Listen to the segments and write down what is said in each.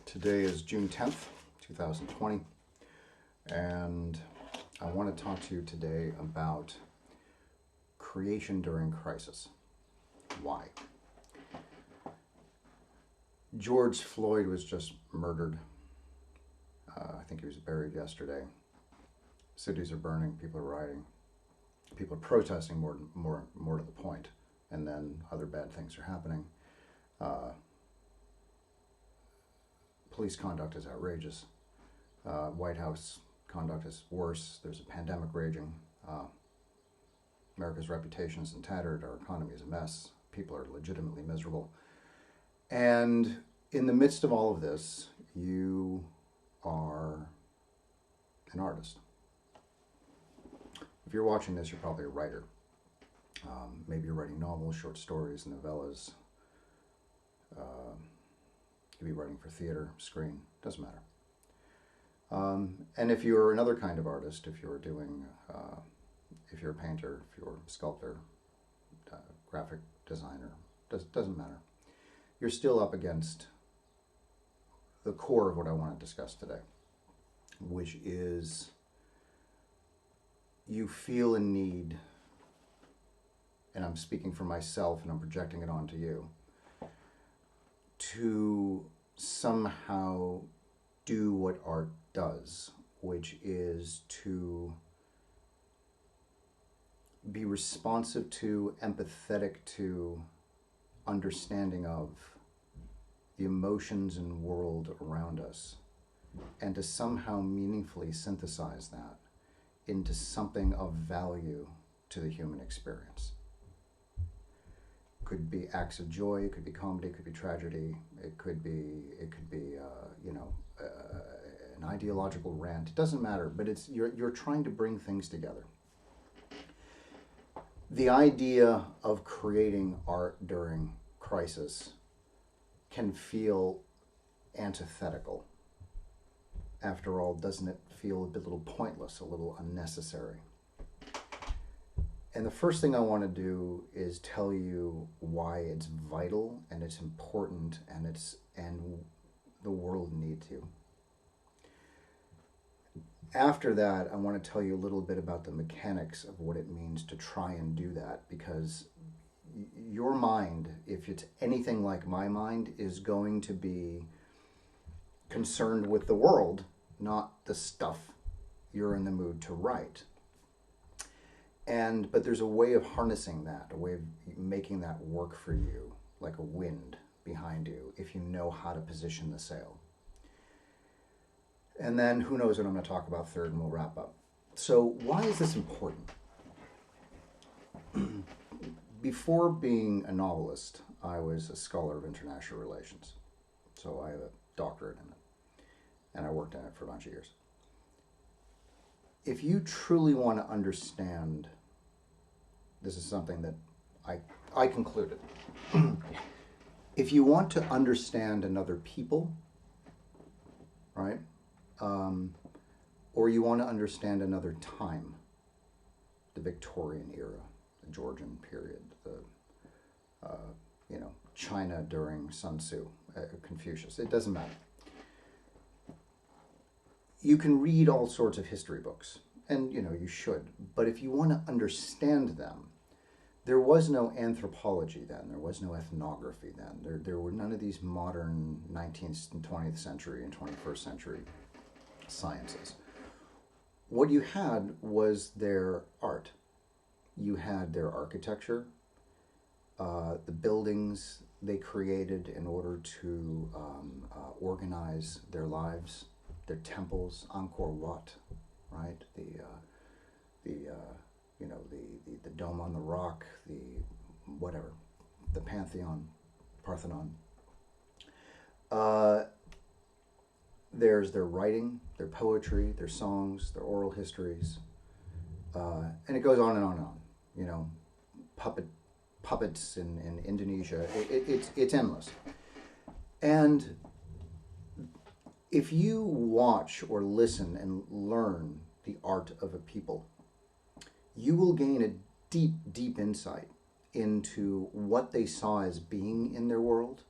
Today is June 10th, 2020, and I want to talk to you today about creation during crisis. Why? George Floyd was just murdered. I think he was buried yesterday. Cities are burning, people are rioting, people are protesting more to the point, and then other bad things are happening. Police conduct is outrageous. White House conduct is worse. There's a pandemic raging. America's reputation is tattered. Our economy is a mess. People are legitimately miserable. And in the midst of all of this, you are an artist. If you're watching this, you're probably a writer. Maybe you're writing novels, short stories, novellas. You could be writing for theater, screen, doesn't matter. And if you're another kind of artist, if you're a painter, if you're a sculptor, graphic designer, doesn't matter. You're still up against the core of what I want to discuss today, which is you feel a need, and I'm speaking for myself and I'm projecting it onto you, to somehow do what art does, which is to be responsive to, empathetic to, understanding of the emotions and world around us, and to somehow meaningfully synthesize that into something of value to the human experience. Could be acts of joy, it could be comedy, it could be tragedy, it could be an ideological rant. It doesn't matter, but you're trying to bring things together. The idea of creating art during crisis can feel antithetical. After all, doesn't it feel a little pointless, a little unnecessary? And the first thing I want to do is tell you why it's vital and it's important and the world needs you. After that, I want to tell you a little bit about the mechanics of what it means to try and do that, because your mind, if it's anything like my mind, is going to be concerned with the world, not the stuff you're in the mood to write. But there's a way of harnessing that, a way of making that work for you, like a wind behind you, if you know how to position the sail. And then who knows what I'm going to talk about third, and we'll wrap up. So why is this important? Before being a novelist, I was a scholar of international relations. So I have a doctorate in it, and I worked in it for a bunch of years. If you truly want to understand, this is something that I concluded. If you want to understand another people, right? Or you want to understand another time, the Victorian era, the Georgian period, China during Sun Tzu, Confucius, it doesn't matter. You can read all sorts of history books, and you should, but if you want to understand them, there was no anthropology then, there was no ethnography then, there were none of these modern 19th and 20th century and 21st century sciences. What you had was their art. You had their architecture, the buildings they created in order to organize their lives, their temples, Angkor Wat, right? The Dome on the Rock, the Pantheon, Parthenon. There's their writing, their poetry, their songs, their oral histories, and it goes on and on and on. Puppets in Indonesia. It's endless. And if you watch or listen and learn the art of a people, you will gain a deep, deep insight into what they saw as being in their world,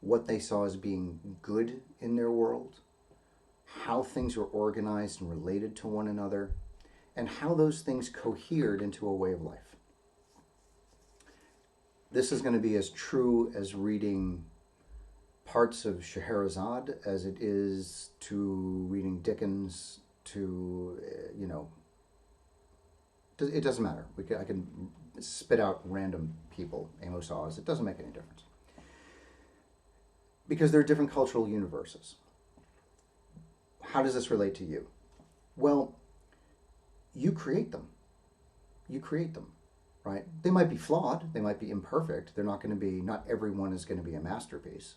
what they saw as being good in their world, how things were organized and related to one another, and how those things cohered into a way of life. This is going to be as true as reading parts of Scheherazade as it is to reading Dickens, to, it doesn't matter. I can spit out random people, Amos Oz. It doesn't make any difference. Because they're different cultural universes. How does this relate to you? Well, you create them. You create them, right? They might be flawed. They might be imperfect. Not everyone is going to be a masterpiece.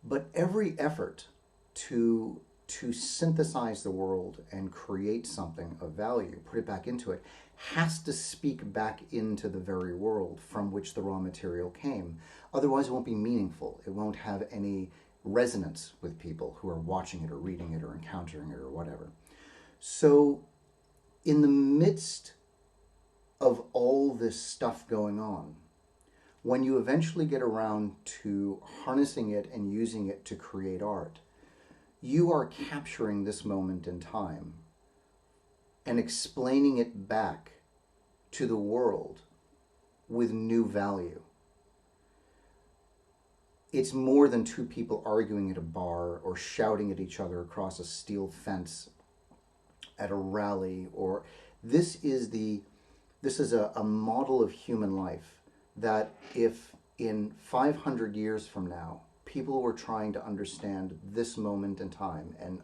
But every effort to synthesize the world and create something of value, put it back into it, has to speak back into the very world from which the raw material came. Otherwise, it won't be meaningful. It won't have any resonance with people who are watching it or reading it or encountering it or whatever. So, in the midst of all this stuff going on, when you eventually get around to harnessing it and using it to create art, you are capturing this moment in time and explaining it back to the world with new value. It's more than two people arguing at a bar or shouting at each other across a steel fence at a rally, or this is a model of human life that if in 500 years from now people were trying to understand this moment in time, and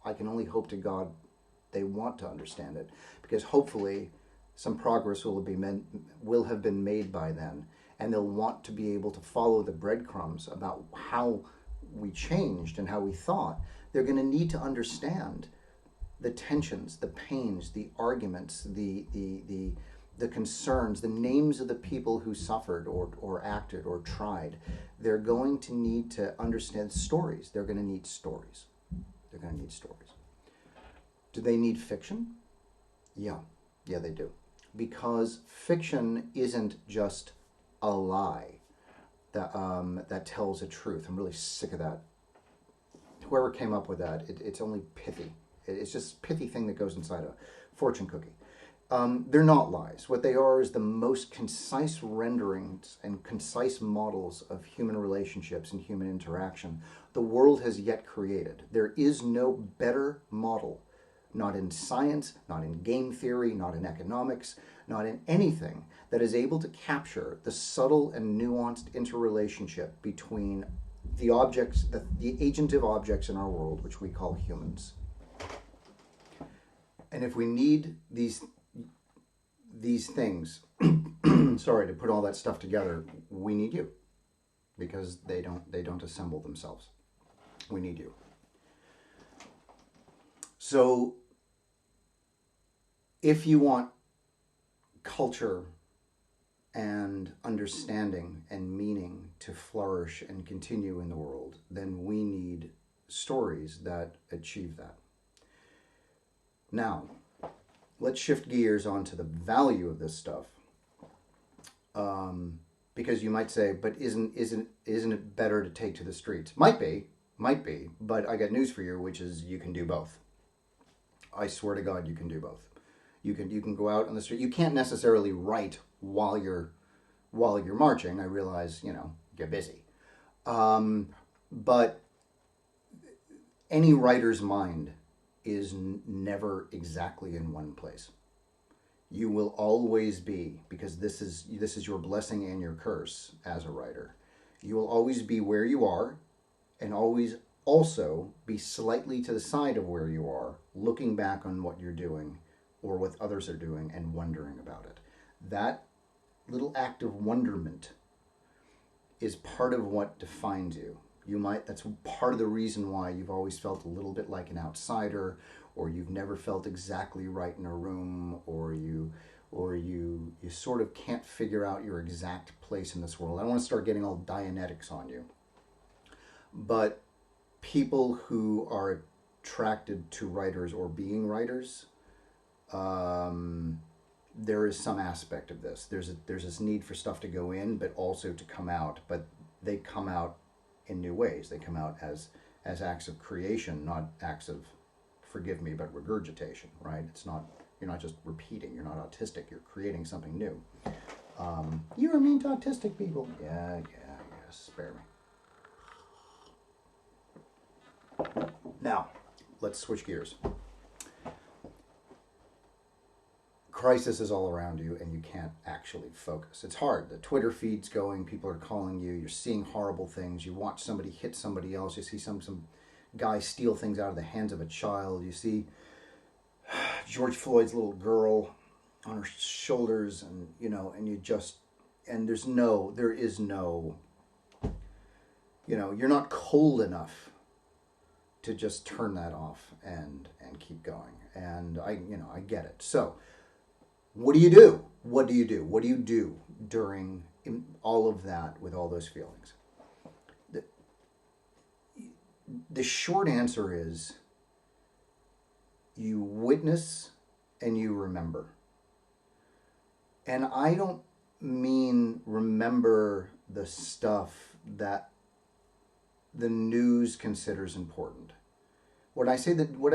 I can only hope to God they want to understand it, because hopefully some progress will have been made by then, and they'll want to be able to follow the breadcrumbs about how we changed and how we thought. They're going to need to understand the tensions, the pains, the arguments, the concerns, the names of the people who suffered or acted or tried. They're going to need to understand stories. They're going to need stories. They're going to need stories. Do they need fiction? Yeah, they do. Because fiction isn't just a lie that tells a truth. I'm really sick of that. Whoever came up with that, it's only pithy. It's just a pithy thing that goes inside a fortune cookie. They're not lies. What they are is the most concise renderings and concise models of human relationships and human interaction the world has yet created. There is no better model, not in science, not in game theory, not in economics, not in anything that is able to capture the subtle and nuanced interrelationship between the objects, the agentive objects in our world, which we call humans. And if we need these things, sorry, to put all that stuff together, we need you, because they don't assemble themselves. We need you. So if you want culture and understanding and meaning to flourish and continue in the world, then we need stories that achieve that. Now, let's shift gears onto the value of this stuff. Because you might say, but isn't it better to take to the streets? Might be, but I got news for you, which is you can do both. I swear to God, you can do both. You can go out on the street. You can't necessarily write while you're marching. I realize, get busy. But any writer's mind is never exactly in one place. You will always be, because this is your blessing and your curse as a writer. You will always be where you are, and always also be slightly to the side of where you are, looking back on what you're doing or what others are doing and wondering about it. That little act of wonderment is part of what defines you. That's part of the reason why you've always felt a little bit like an outsider, or you've never felt exactly right in a room, or you sort of can't figure out your exact place in this world. I don't want to start getting all Dianetics on you. But people who are attracted to writers or being writers, there is some aspect of this. There's this need for stuff to go in, but also to come out. But they come out in new ways. They come out as acts of creation, not acts of, forgive me, but regurgitation, right? It's not, you're not just repeating, you're not autistic, you're creating something new. You're mean to autistic people. Yeah, spare me. Now, let's switch gears. Crisis is all around you and you can't actually focus. It's hard. The Twitter feed's going, people are calling you, you're seeing horrible things, you watch somebody hit somebody else, you see some guy steal things out of the hands of a child, you see George Floyd's little girl on her shoulders, and and you just, and there is no, you're not cold enough to just turn that off and keep going. And I get it. So what do you do? What do you do? What do you do during all of that with all those feelings? The short answer is you witness and you remember. And I don't mean remember the stuff that the news considers important. What I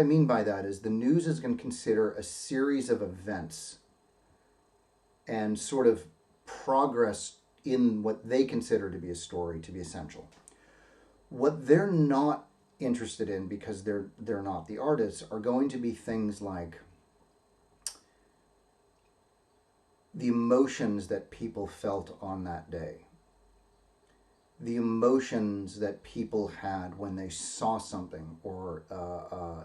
mean by that is the news is going to consider a series of events and sort of progress in what they consider to be a story to be essential. What they're not interested in, because they're not the artists, are going to be things like the emotions that people felt on that day, the emotions that people had when they saw something or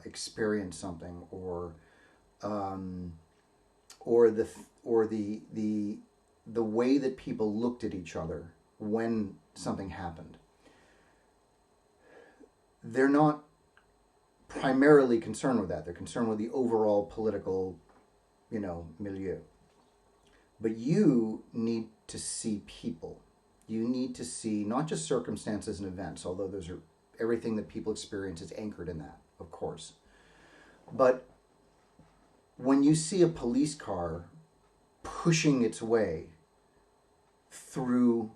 experienced something, or the way that people looked at each other when something happened. They're not primarily concerned with that. They're concerned with the overall political, milieu. But you need to see people. You need to see not just circumstances and events, although those are, everything that people experience is anchored in that, of course. But when you see a police car pushing its way through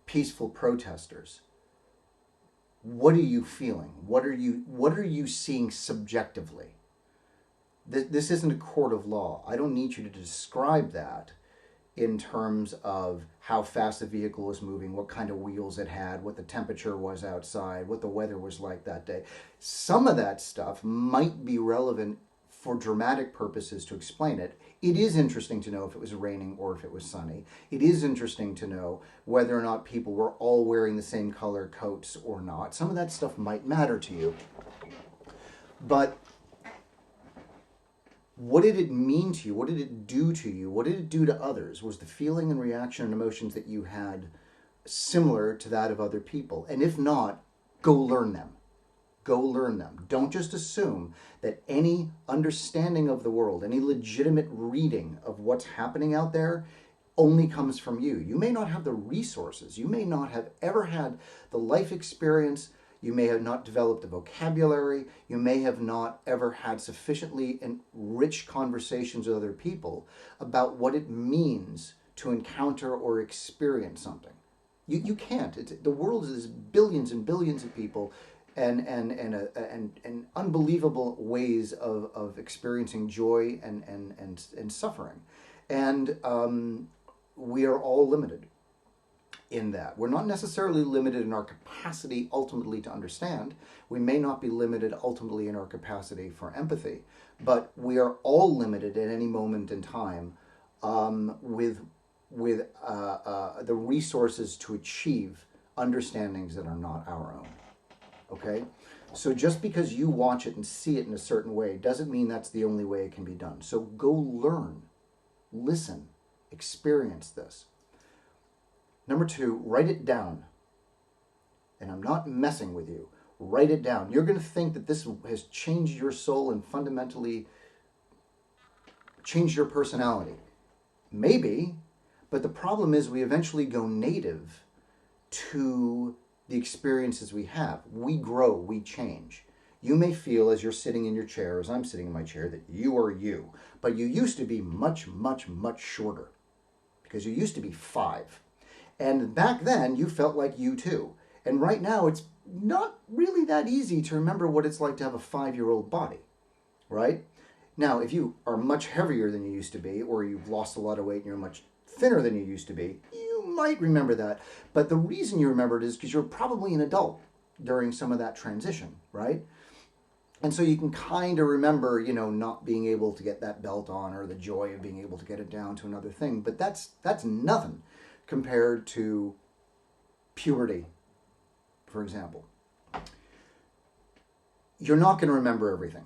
peaceful protesters, what are you feeling? What are you seeing subjectively? This isn't a court of law. I don't need you to describe that in terms of how fast the vehicle was moving, what kind of wheels it had, what the temperature was outside, what the weather was like that day. Some of that stuff might be relevant for dramatic purposes to explain it. It is interesting to know if it was raining or if it was sunny. It is interesting to know whether or not people were all wearing the same color coats or not. Some of that stuff might matter to you. But what did it mean to you? What did it do to you? What did it do to others? Was the feeling and reaction and emotions that you had similar to that of other people? And if not, go learn them. Go learn them. Don't just assume that any understanding of the world, any legitimate reading of what's happening out there only comes from you. You may not have the resources. You may not have ever had the life experience. You may have not developed a vocabulary. You may have not ever had sufficiently rich conversations with other people about what it means to encounter or experience something. You can't. The world is billions and billions of people and unbelievable ways of experiencing joy and suffering. And we are all limited in that. We're not necessarily limited in our capacity ultimately to understand. We may not be limited ultimately in our capacity for empathy, but we are all limited at any moment in time with the resources to achieve understandings that are not our own. Okay? So just because you watch it and see it in a certain way doesn't mean that's the only way it can be done. So go learn, listen, experience this. Number 2, write it down. And I'm not messing with you. Write it down. You're going to think that this has changed your soul and fundamentally changed your personality. Maybe, but the problem is we eventually go native to the experiences we have. We grow, we change. You may feel as you're sitting in your chair, as I'm sitting in my chair, that you are you. But you used to be much, much, much shorter. Because you used to be 5. And back then, you felt like you too. And right now, it's not really that easy to remember what it's like to have a 5-year-old body, right? Now, if you are much heavier than you used to be, or you've lost a lot of weight and you're much thinner than you used to be, you might remember that. But the reason you remember it is because you're probably an adult during some of that transition, right? And so you can kind of remember, not being able to get that belt on, or the joy of being able to get it down to another thing. But that's nothing compared to puberty, for example. You're not going to remember everything.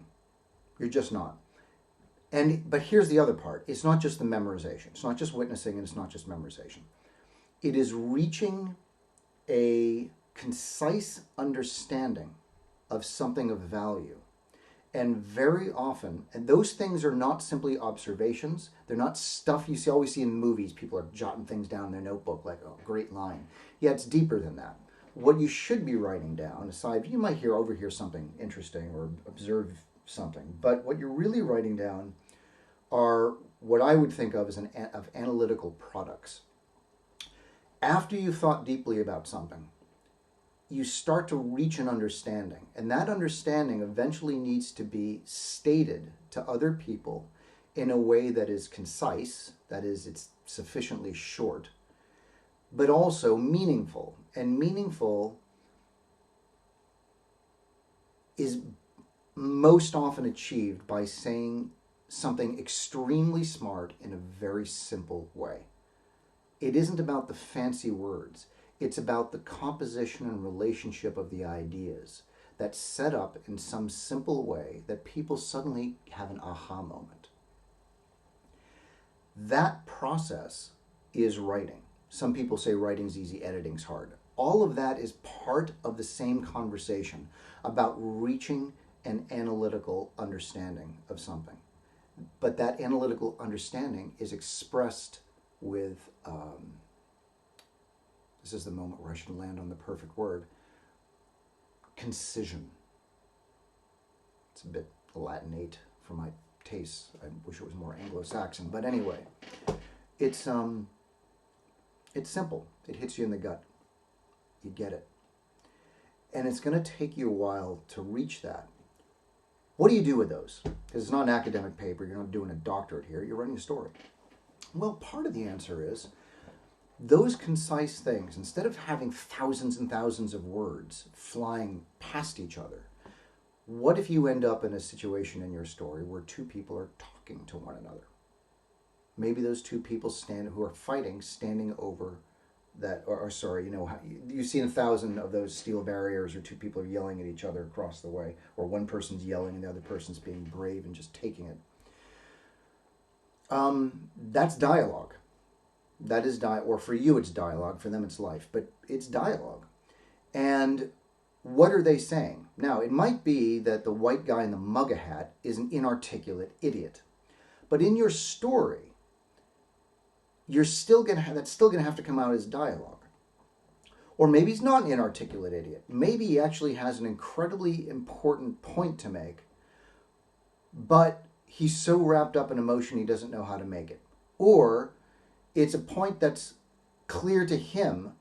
You're just not. But here's the other part. It's not just the memorization. It's not just witnessing, and it's not just memorization. It is reaching a concise understanding of something of value. And very often, and those things are not simply observations. They're not stuff you always see in movies. People are jotting things down in their notebook like, oh, great line. Yeah, it's deeper than that. What you should be writing down, aside, you might overhear something interesting or observe something, but what you're really writing down are what I would think of as of analytical products. After you've thought deeply about something, you start to reach an understanding, and that understanding eventually needs to be stated to other people in a way that is concise, that is, it's sufficiently short, but also meaningful. And meaningful is most often achieved by saying something extremely smart in a very simple way. It isn't about the fancy words. It's about the composition and relationship of the ideas that's set up in some simple way that people suddenly have an aha moment. That process is writing. Some people say writing's easy, editing's hard. All of that is part of the same conversation about reaching an analytical understanding of something. But that analytical understanding is expressed with, this is the moment where I should land on the perfect word, concision. It's a bit Latinate for my tastes. I wish it was more Anglo-Saxon. But anyway, it's simple. It hits you in the gut. You get it. And it's going to take you a while to reach that. What do you do with those? Because it's not an academic paper. You're not doing a doctorate here. You're writing a story. Well, part of the answer is those concise things, instead of having thousands and thousands of words flying past each other, what if you end up in a situation in your story where two people are talking to one another? Maybe those two people who are fighting, standing over that, you've seen 1,000 of those steel barriers, or two people are yelling at each other across the way, or one person's yelling and the other person's being brave and just taking it. That's dialogue. That is or for you it's dialogue, for them it's life, but it's dialogue. And what are they saying? Now, it might be that the white guy in the MAGA hat is an inarticulate idiot, but in your story, that's still going to have to come out as dialogue. Or maybe he's not an inarticulate idiot. Maybe he actually has an incredibly important point to make, but he's so wrapped up in emotion he doesn't know how to make it. Or it's a point that's clear to him,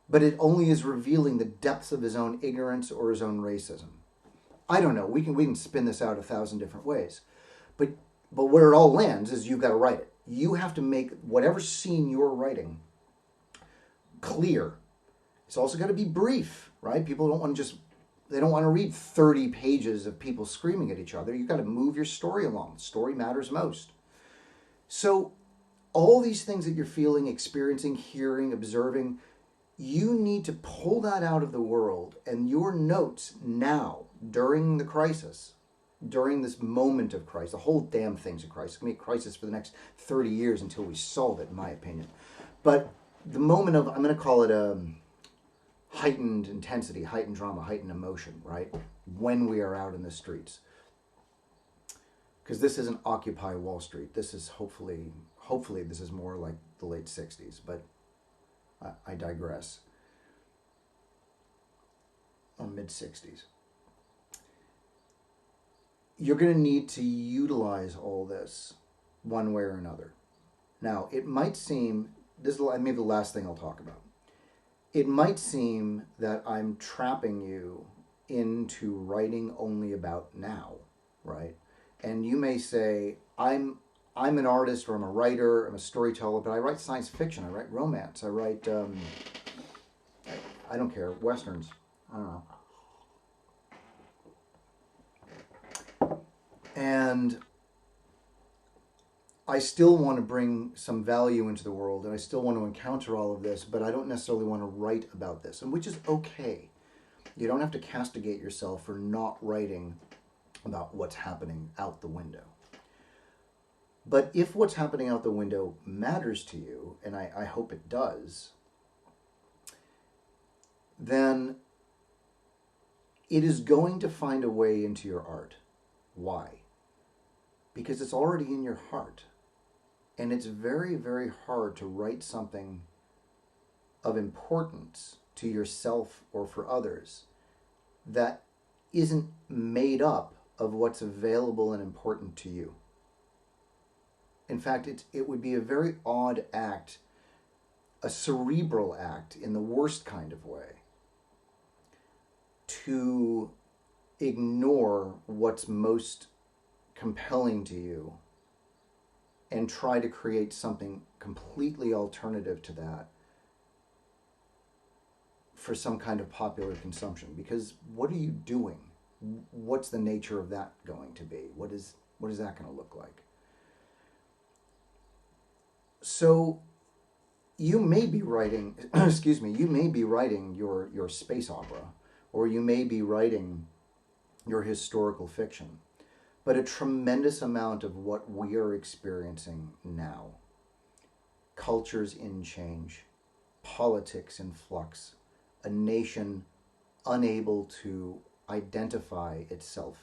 but it only is revealing the depths of his own ignorance or his own racism. I don't know. We can spin this out 1,000 different ways. But where it all lands is you've got to write it. You have to make whatever scene you're writing clear. It's also got to be brief, right? People don't want to read 30 pages of people screaming at each other. You've got to move your story along. Story matters most. So all these things that you're feeling, experiencing, hearing, observing, you need to pull that out of the world, and your notes now, during the crisis, during this moment of crisis, the whole damn thing's a crisis. It's going to be a crisis for the next 30 years until we solve it, in my opinion. But the moment of, I'm going to call it a heightened intensity, heightened drama, heightened emotion, right? When we are out in the streets. Because this isn't Occupy Wall Street. This is hopefully this is more like the late 60s, but I digress. Or mid-60s. You're going to need to utilize all this one way or another. Now, it might seem this is maybe the last thing I'll talk about. It might seem that I'm trapping you into writing only about now, right? And you may say, I'm an artist, or I'm a writer, I'm a storyteller, but I write science fiction, I write romance, I write, I don't care, westerns, I don't know. And I still want to bring some value into the world, and I still want to encounter all of this, but I don't necessarily want to write about this, and which is okay. You don't have to castigate yourself for not writing about what's happening out the window. But if what's happening out the window matters to you, and I hope it does, then it is going to find a way into your art. Why? Because it's already in your heart. And it's very, very hard to write something of importance to yourself or for others that isn't made up of what's available and important to you. In fact, it would be a very odd act, a cerebral act in the worst kind of way, to ignore what's most compelling to you and try to create something completely alternative to that for some kind of popular consumption. Because what are you doing? What's the nature of that going to be? What is that going to look like? So you may be writing, excuse me, you may be writing your space opera, or you may be writing your historical fiction. But a tremendous amount of what we are experiencing now, cultures in change, politics in flux, a nation unable to identify itself,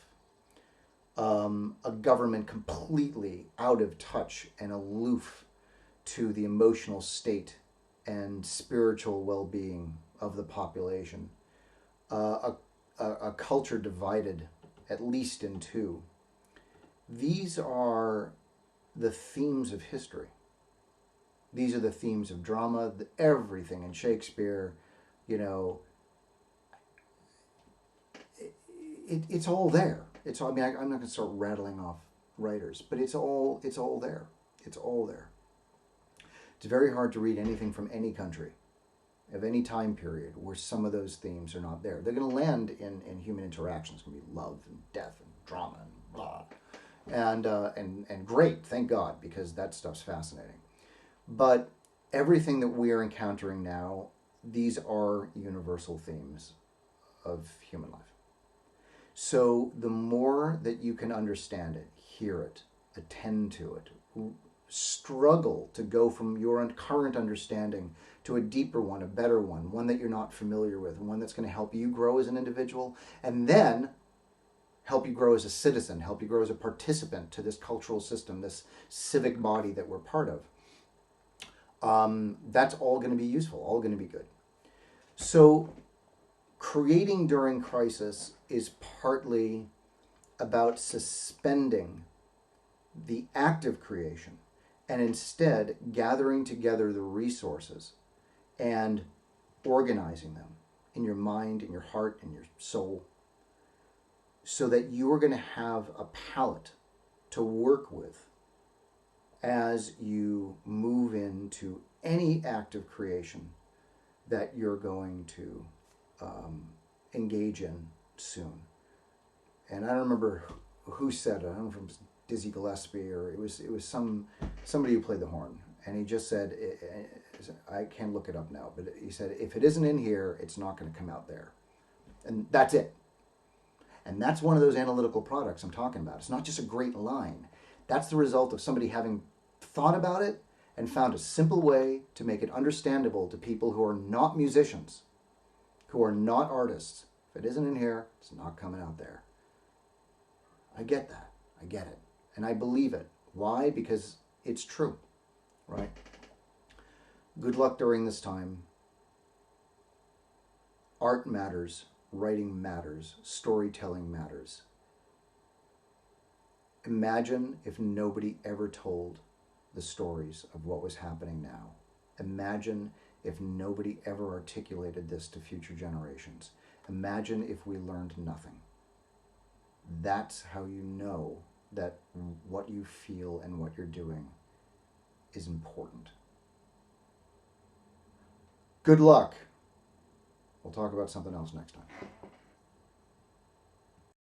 a government completely out of touch and aloof to the emotional state and spiritual well-being of the population, a culture divided at least in two. These are the themes of history. These are the themes of drama, everything in Shakespeare, you know, it's all there. I'm not going to start rattling off writers, but it's all there. It's all there. It's very hard to read anything from any country of any time period where some of those themes are not there. They're going to land in human interactions. It's going to be love and death and drama and blah. And great, thank God, because that stuff's fascinating. But everything that we are encountering now, these are universal themes of human life. So the more that you can understand it, hear it, attend to it, struggle to go from your current understanding to a deeper one, a better one that you're not familiar with, one that's going to help you grow as an individual, and then help you grow as a citizen, help you grow as a participant to this cultural system, this civic body that we're part of. That's all going to be useful, all going to be good. So creating during crisis is partly about suspending the act of creation and instead gathering together the resources and organizing them in your mind, in your heart, in your soul, so that you are going to have a palette to work with as you move into any act of creation that you're going to engage in soon. And I don't remember who said it. I don't know if it was Dizzy Gillespie or it was somebody who played the horn, and he just said, I can't look it up now, but he said, if it isn't in here, it's not going to come out there, and that's it. And that's one of those analytical products I'm talking about. It's not just a great line. That's the result of somebody having thought about it and found a simple way to make it understandable to people who are not musicians, who are not artists. If it isn't in here, it's not coming out there. I get that. I get it. And I believe it. Why? Because it's true, right? Good luck during this time. Art matters. Writing matters. Storytelling matters. Imagine if nobody ever told the stories of what was happening now. Imagine if nobody ever articulated this to future generations. Imagine if we learned nothing. That's how you know that what you feel and what you're doing is important. Good luck. We'll talk about something else next time.